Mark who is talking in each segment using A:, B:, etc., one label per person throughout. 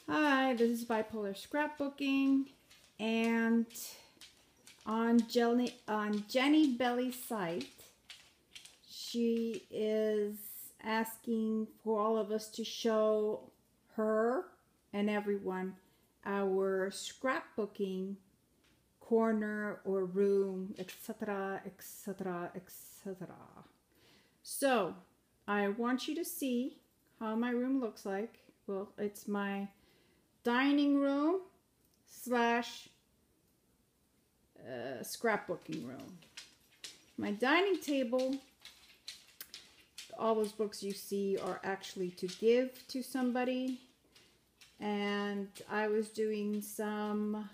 A: Hi, this is Bipolar Scrapbooking, and on Jenny Belly's site, she is asking for all of us to show her and everyone our scrapbooking corner or room, etc., etc., etc. So, I want you to see how my room looks like. Well, it's my dining room slash scrapbooking room. My dining table, all those books you see are actually to give to somebody, and I was doing some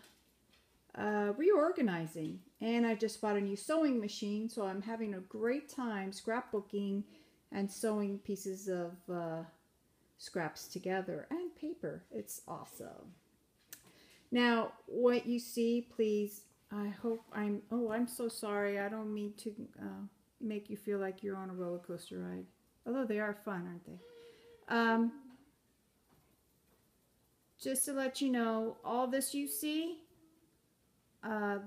A: reorganizing, and I just bought a new sewing machine, so I'm having a great time scrapbooking and sewing pieces of scraps together and paper. It's awesome. Now, what you see, please, I'm so sorry. I don't mean to make you feel like you're on a roller coaster ride. Although they are fun, aren't they? Just to let you know, all this you see,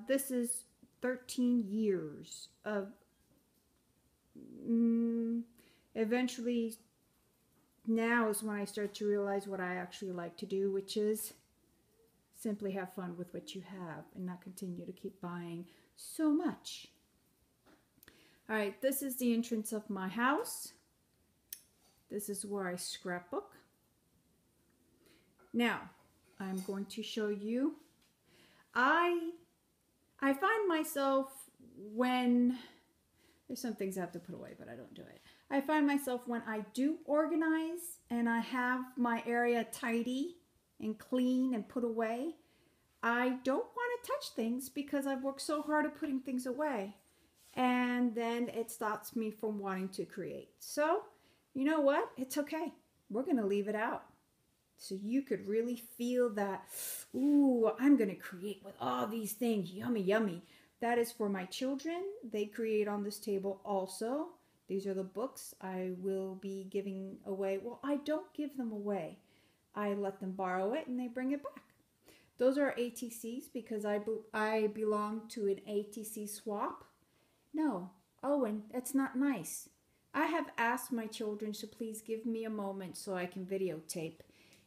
A: this is 13 years of eventually now is when I start to realize what I actually like to do, which is simply have fun with what you have and not continue to keep buying so much. All right, this is the entrance of my house. This is where I scrapbook. Now, I'm going to show you. I find myself when there's some things I have to put away, but I don't do it. I find myself when I do organize and I have my area tidy and clean and put away, I don't want to touch things because I've worked so hard at putting things away. And then it stops me from wanting to create. So, you know what? It's okay. We're going to leave it out. So you could really feel that, ooh, I'm going to create with all these things. Yummy, yummy. That is for my children. They create on this table also. These are the books I will be giving away. Well, I don't give them away. I let them borrow it and they bring it back. Those are ATCs because I belong to an ATC swap. No, Owen, that's not nice. I have asked my children to please give me a moment so I can videotape.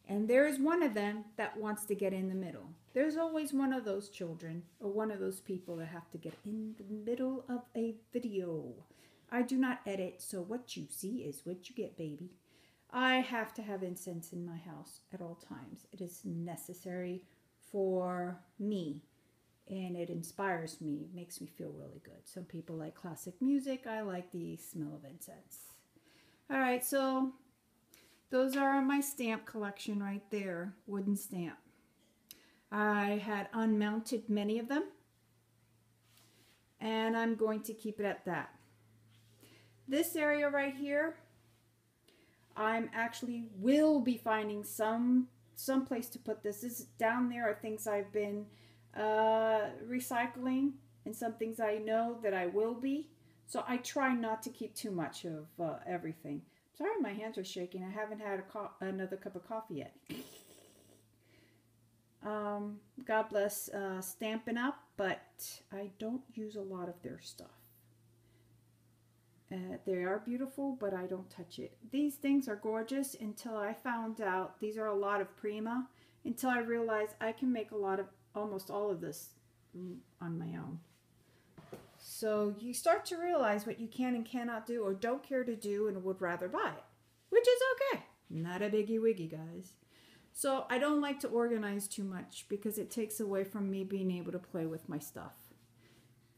A: And there's one of them that wants to get in the middle. There's always one of those children or one of those people that have to get in the middle of a video. I do not edit, so what you see is what you get, baby. I have to have incense in my house at all times. It is necessary for me, and it inspires me. It makes me feel really good. Some people like classic music. I like the smell of incense. All right, so those are my stamp collection right there, wooden stamp. I had unmounted many of them, and I'm going to keep it at that. This area right here, I'm actually will be finding some place to put this. This is down there are things I've been recycling and some things I know that I will be. So I try not to keep too much of everything. Sorry, my hands are shaking. I haven't had another cup of coffee yet. God bless Stampin' Up, but I don't use a lot of their stuff. They are beautiful, but I don't touch it. These things are gorgeous until I found out these are a lot of Prima. Until I realized I can make almost all of this on my own. So you start to realize what you can and cannot do or don't care to do and would rather buy it, which is okay. Not a biggie wiggy, guys. So I don't like to organize too much because it takes away from me being able to play with my stuff.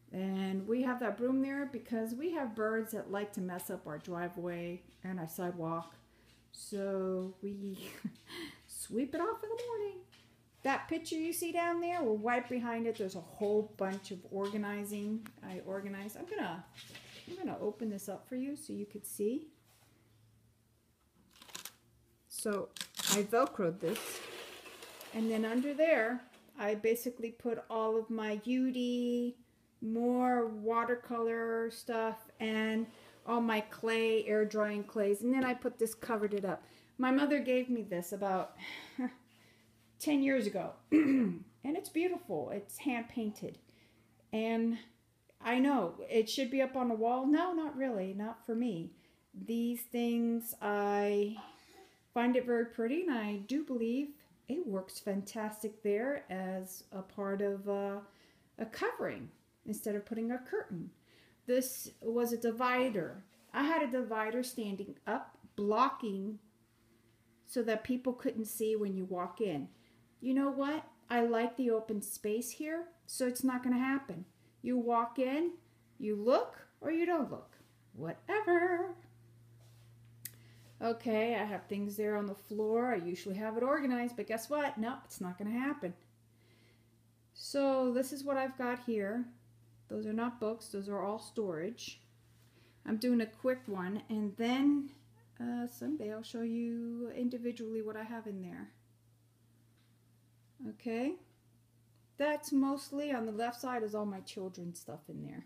A: And we have that broom there because we have birds that like to mess up our driveway and our sidewalk. So we sweep it off in the morning. That picture you see down there, well, right behind it, there's a whole bunch of organizing. I organize. I'm gonna open this up for you so you could see. So I Velcroed this, and then under there, I basically put all of my UD, more watercolor stuff, and all my clay, air drying clays, and then I put this, covered it up. My mother gave me this about 10 years ago. And it's beautiful. It's hand painted. And I know it should be up on the wall. No, not really. Not for me. These things, I find it very pretty, and I do believe it works fantastic there as a part of a covering instead of putting a curtain. This was a divider. I had a divider standing up, blocking so that people couldn't see when you walk in. You know what? I like the open space here, so it's not going to happen. You walk in, you look, or you don't look. Whatever. Okay, I have things there on the floor. I usually have it organized, but guess what? No, it's not going to happen. So this is what I've got here. Those are not books. Those are all storage. I'm doing a quick one, and then someday I'll show you individually what I have in there. Okay. That's mostly, on the left side is all my children's stuff in there.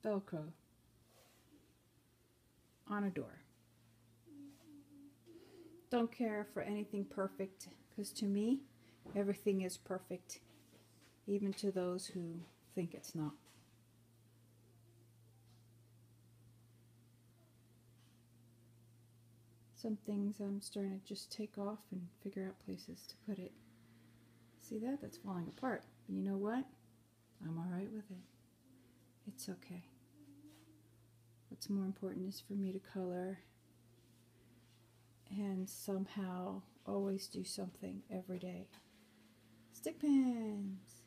A: Velcro on a door. Don't care for anything perfect, because to me, everything is perfect, even to those who think it's not. Some things I'm starting to just take off and figure out places to put it. See that? That's falling apart. But you know what? I'm all right with it. It's okay. What's more important is for me to color and somehow always do something every day. Stick pins.